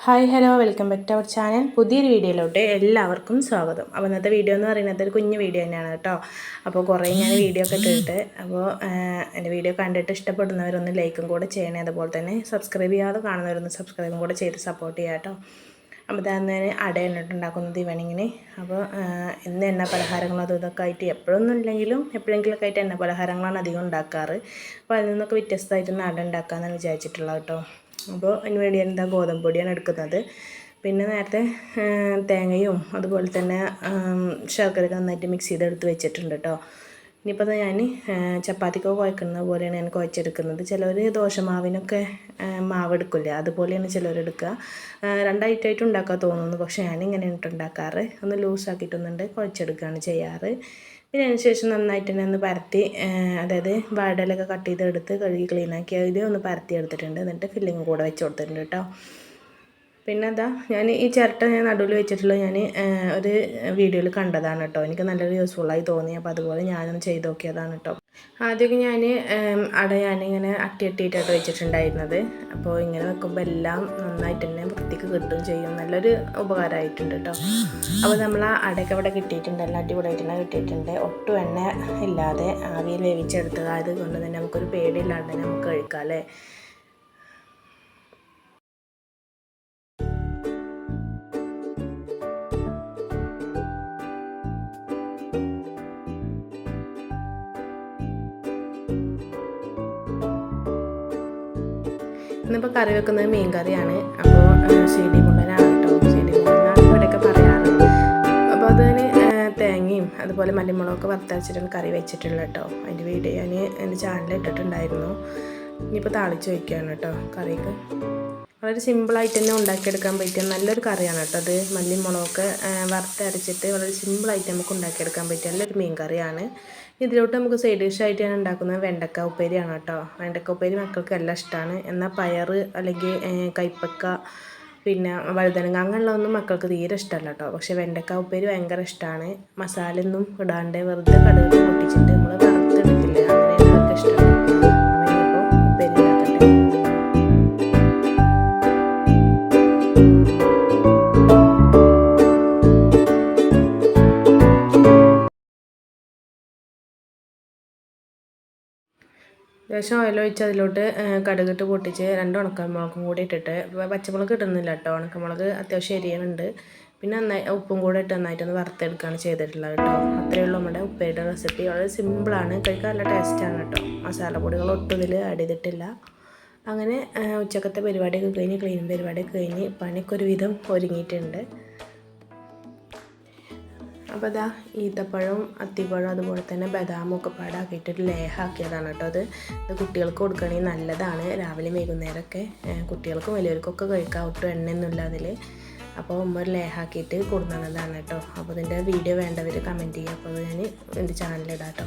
Hi hello welcome back to our channel. പുതിയൊരു വീഡിയോയിലോട്ട് എല്ലാവർക്കും സ്വാഗതം. അപ്പോൾ ഇന്നത്തെ വീഡിയോ എന്ന് പറയുന്നത് ഒരു കുഞ്ഞു വീഡിയോ തന്നെയാണ് കേട്ടോ. അപ്പോൾ കുറേ ഞാൻ വീഡിയോ ഒക്കെ ഇട്ടിട്ട് അപ്പോൾ എൻ്റെ വീഡിയോ കണ്ടിട്ട് ഇഷ്ടപ്പെടുന്നവരൊന്ന് ലൈക്കും കൂടെ ചെയ്യണേ. അതുപോലെ തന്നെ സബ്സ്ക്രൈബ് ചെയ്യാതെ കാണുന്നവരൊന്ന് സബ്സ്ക്രൈബും കൂടെ ചെയ്ത് സപ്പോർട്ട് ചെയ്യാം കേട്ടോ. അപ്പോൾ ഇതാണ് അടയാണ് ഉണ്ടാക്കുന്നത് ഈവനിങ്ങിന്. അപ്പോൾ ഇന്ന് എണ്ണ പലഹാരങ്ങളും അതും ഇതൊക്കെ ആയിട്ട് എപ്പോഴൊന്നും ഇല്ലെങ്കിലും എപ്പോഴെങ്കിലുമൊക്കെ ആയിട്ട് എണ്ണ പലഹാരങ്ങളാണ് അധികം ഉണ്ടാക്കാറ്. അപ്പോൾ അതിൽ നിന്നൊക്കെ വ്യത്യസ്തമായിട്ടൊന്ന് അട ഉണ്ടാക്കാമെന്നാണ് വിചാരിച്ചിട്ടുള്ളത് കേട്ടോ. അപ്പോൾ അതിന് വേണ്ടി എന്താ ഗോതമ്പ് പൊടിയാണ് എടുക്കുന്നത്. പിന്നെ നേരത്തെ തേങ്ങയും അതുപോലെ തന്നെ ശർക്കരയൊക്കെ നന്നായിട്ട് മിക്സ് ചെയ്തെടുത്ത് വെച്ചിട്ടുണ്ട് കേട്ടോ. ഇനിയിപ്പോൾ ഞാൻ ചപ്പാത്തിക്കൊക്കെ കുഴക്കുന്നത് പോലെയാണ് ഞാൻ കുഴച്ചെടുക്കുന്നത്. ചിലവർ ദോശമാവിനൊക്കെ മാവ് എടുക്കില്ല, അതുപോലെയാണ് ചിലവരെടുക്കുക. രണ്ടായിട്ടായിട്ട് ഉണ്ടാക്കാൻ തോന്നുന്നു, പക്ഷേ ഞാനിങ്ങനെയാണ് ഉണ്ടാക്കാറ്. ഒന്ന് ലൂസാക്കിയിട്ടൊന്നുണ്ട് കുഴച്ചെടുക്കുകയാണ് ചെയ്യാറ്. പിന്നെ അതിന് ശേഷം നന്നായിട്ട് തന്നെ ഒന്ന് പരത്തി, അതായത് വാഴയിലൊക്കെ കട്ട് ചെയ്തെടുത്ത് കഴുകി ക്ലീനാക്കി അതിൽ ഒന്ന് പരത്തി എടുത്തിട്ടുണ്ട്. എന്നിട്ട് ഫില്ലിങ് കൂടെ വെച്ച് കൊടുത്തിട്ടുണ്ട് കേട്ടോ. പിന്നെ എന്താ ഞാൻ ഈ ചിരട്ട ഞാൻ നടുവിൽ വെച്ചിട്ടുള്ളത് ഞാൻ ഒരു വീഡിയോയിൽ കണ്ടതാണ് കേട്ടോ. എനിക്ക് നല്ലൊരു യൂസ്ഫുള്ളായി തോന്നി. അപ്പോൾ അതുപോലെ ഞാനൊന്ന് ചെയ്ത് നോക്കിയതാണ് കേട്ടോ. ആദ്യമൊക്കെ ഞാൻ അട ഞാനിങ്ങനെ അട്ടിയിട്ടായിട്ട് വെച്ചിട്ടുണ്ടായിരുന്നത്. അപ്പോൾ ഇങ്ങനെ വെക്കുമ്പോൾ എല്ലാം നന്നായിട്ട് തന്നെ വൃത്തിക്ക് കിട്ടുകയും ചെയ്യും. നല്ലൊരു ഉപകാരമായിട്ടുണ്ട് കേട്ടോ. അപ്പോൾ നമ്മൾ ആ അടയൊക്കെ ഇവിടെ കിട്ടിയിട്ടുണ്ട്, എല്ലാം അടിപൊളിയായിട്ട് തന്നെ കിട്ടിയിട്ടുണ്ട്. ഒട്ടും എണ്ണ ഇല്ലാതെ ആവിയിൽ വേവിച്ചെടുത്തത് ആയതുകൊണ്ട് തന്നെ നമുക്കൊരു പേടിയില്ലാണ്ട് തന്നെ നമുക്ക് കഴിക്കാം അല്ലേ. ഇന്നിപ്പോൾ കറി വെക്കുന്നത് മീൻ കറിയാണ്. അപ്പോൾ CD മുള്ളനാണ് കേട്ടോ. CD മുള്ളനാണ് ഇവിടെയൊക്കെ പറയാറ്. അപ്പോൾ അതിന് തേങ്ങയും അതുപോലെ മല്ലിമുളകൊക്കെ വറുത്തരച്ചിട്ടാണ് കറി വെച്ചിട്ടുള്ളത് കേട്ടോ. അതിൻ്റെ വീഡിയോ ഞാൻ എൻ്റെ ചാനലിൽ ഇട്ടിട്ടുണ്ടായിരുന്നു. ഇനിയിപ്പോൾ താളിച്ച് വയ്ക്കുകയാണ് കേട്ടോ. കറിക്ക് വളരെ സിമ്പിളായിട്ട് തന്നെ ഉണ്ടാക്കിയെടുക്കാൻ പറ്റിയ നല്ലൊരു കറിയാണ് കേട്ടോ അത്. മല്ലിമുളകൊക്കെ വറുത്തരച്ചിട്ട് വളരെ സിമ്പിളായിട്ട് നമുക്ക് ഉണ്ടാക്കിയെടുക്കാൻ പറ്റിയ നല്ലൊരു മീൻ കറിയാണ്. ഇതിലോട്ട് നമുക്ക് സൈഡ് ഡിഷായിട്ട് ഞാൻ ഉണ്ടാക്കുന്നത് വെണ്ടക്ക ഉപ്പേരിയാണ് കേട്ടോ. വെണ്ടക്ക ഉപ്പേരി മക്കൾക്ക് എല്ലാം ഇഷ്ടമാണ്. എന്നാൽ പയർ അല്ലെങ്കിൽ കൈപ്പക്ക പിന്നെ വഴുതനങ്ങ അങ്ങനെയുള്ളതൊന്നും മക്കൾക്ക് തീരെ ഇഷ്ടമല്ല കേട്ടോ. പക്ഷേ വെണ്ടക്ക ഉപ്പേരി ഭയങ്കര ഇഷ്ടമാണ്. മസാലയൊന്നും ഇടാണ്ട് വെറുതെ കടുക് പൊട്ടിച്ചിട്ട് നമ്മൾ വറുത്തെടുക്കില്ലേ, അങ്ങനെയാണ് അവർക്ക് ഇഷ്ടമാണ്. അപ്പോൾ ഇനിയിപ്പോൾ ഉപ്പേരി ഉണ്ടാക്കട്ടെ. ലേശം ഓയിൽ ഒഴിച്ച് അതിലോട്ട് കടുകിട്ട് പൊട്ടിച്ച് 2 ഉണക്കമുളകും കൂടി ഇട്ടിട്ട്, പച്ചമുളക് ഇടുന്നില്ല കേട്ടോ, ഉണക്കമുളക് അത്യാവശ്യം എരിയുന്നുണ്ട്. പിന്നെ നന്നായി ഉപ്പും കൂടെ ഇട്ട് നന്നായിട്ടൊന്ന് വറുത്തെടുക്കുകയാണ് ചെയ്തിട്ടുള്ളത് കേട്ടോ. അത്രയേ ഉള്ളൂ നമ്മുടെ ഉപ്പേരിയുടെ റെസിപ്പി. വളരെ സിമ്പിളാണ്, കഴിക്കാൻ നല്ല ടേസ്റ്റാണ് കേട്ടോ. മസാലപ്പൊടികൾ ഒട്ടും ഇതിൽ ആഡ് ചെയ്തിട്ടില്ല. അങ്ങനെ ഉച്ചക്കത്തെ പരിപാടിയൊക്കെ കഴിഞ്ഞ് ക്ലീനിങ് പരിപാടിയൊക്കെ കഴിഞ്ഞ് പണിയൊക്കെ ഒരുവിധം ഒരുങ്ങിയിട്ടുണ്ട്. അപ്പോൾ ഇതാ ഈത്തപ്പഴവും അത്തിപ്പഴവും അതുപോലെ തന്നെ ബദാമൊക്കെ പാടാക്കിയിട്ടൊരു ലേഹാക്കിയതാണ് കേട്ടോ. ഇത് കുട്ടികൾക്ക് കൊടുക്കുകയാണെങ്കിൽ നല്ലതാണ്. രാവിലെ വൈകുന്നേരമൊക്കെ കുട്ടികൾക്കും വലിയവർക്കൊക്കെ കഴിക്കാം, ഒട്ടും എണ്ണയൊന്നുമില്ല അതിൽ. അപ്പോൾ ഒരു ലേഹാക്കിയിട്ട് കൊടുക്കുന്നതാണ് കേട്ടോ. അപ്പോൾ ഇതിൻ്റെ വീഡിയോ വേണ്ടവർ കമൻറ്റ് ചെയ്യുക. അപ്പോൾ ഞാൻ എൻ്റെ ചാനലിലിടാം കേട്ടോ.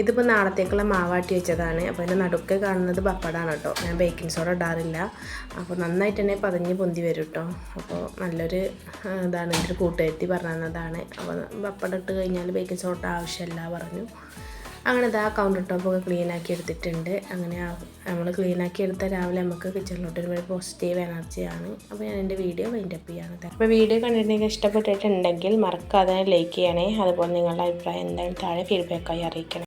ഇതിപ്പോൾ നാളത്തേക്കുള്ള മാവാട്ടി വെച്ചതാണ്. അപ്പോൾ അതിൻ്റെ നടുക്കെ കാണുന്നത് പപ്പടമാണ് കേട്ടോ. ഞാൻ ബേക്കിംഗ് സോഡ ഇടാറില്ല. അപ്പോൾ നന്നായിട്ട് തന്നെ പതഞ്ഞ് പൊന്തി വരും കേട്ടോ. അപ്പോൾ നല്ലൊരു ഇതാണ്. എൻ്റെ ഒരു കൂട്ടുകാരി പറഞ്ഞു തന്നതാണ്. അപ്പോൾ പപ്പടം ഇട്ട് കഴിഞ്ഞാൽ ബേക്കിംഗ് സോഡ ആവശ്യമില്ല പറഞ്ഞു. അങ്ങനെ ഇതാ കൗണ്ടർ ടോപ്പൊക്കെ ക്ലീനാക്കി എടുത്തിട്ടുണ്ട്. അങ്ങനെ നമ്മൾ ക്ലീനാക്കി എടുത്താൽ രാവിലെ നമുക്ക് കിച്ചണിലോട്ട് ഒരു പോസിറ്റീവ് എനർജിയാണ്. അപ്പോൾ ഞാൻ എൻ്റെ വീഡിയോ വൈൻഡപ്പ് ചെയ്യാണ്. അപ്പോൾ വീഡിയോ കണ്ടിട്ടുണ്ടെങ്കിൽ ഇഷ്ടപ്പെട്ടിട്ടുണ്ടെങ്കിൽ മറക്കാതെ ലൈക്ക് ചെയ്യണേ. അതുപോലെ നിങ്ങളുടെ അഭിപ്രായം എന്തായാലും താഴെ ഫീഡ്ബാക്കായി അറിയിക്കണം.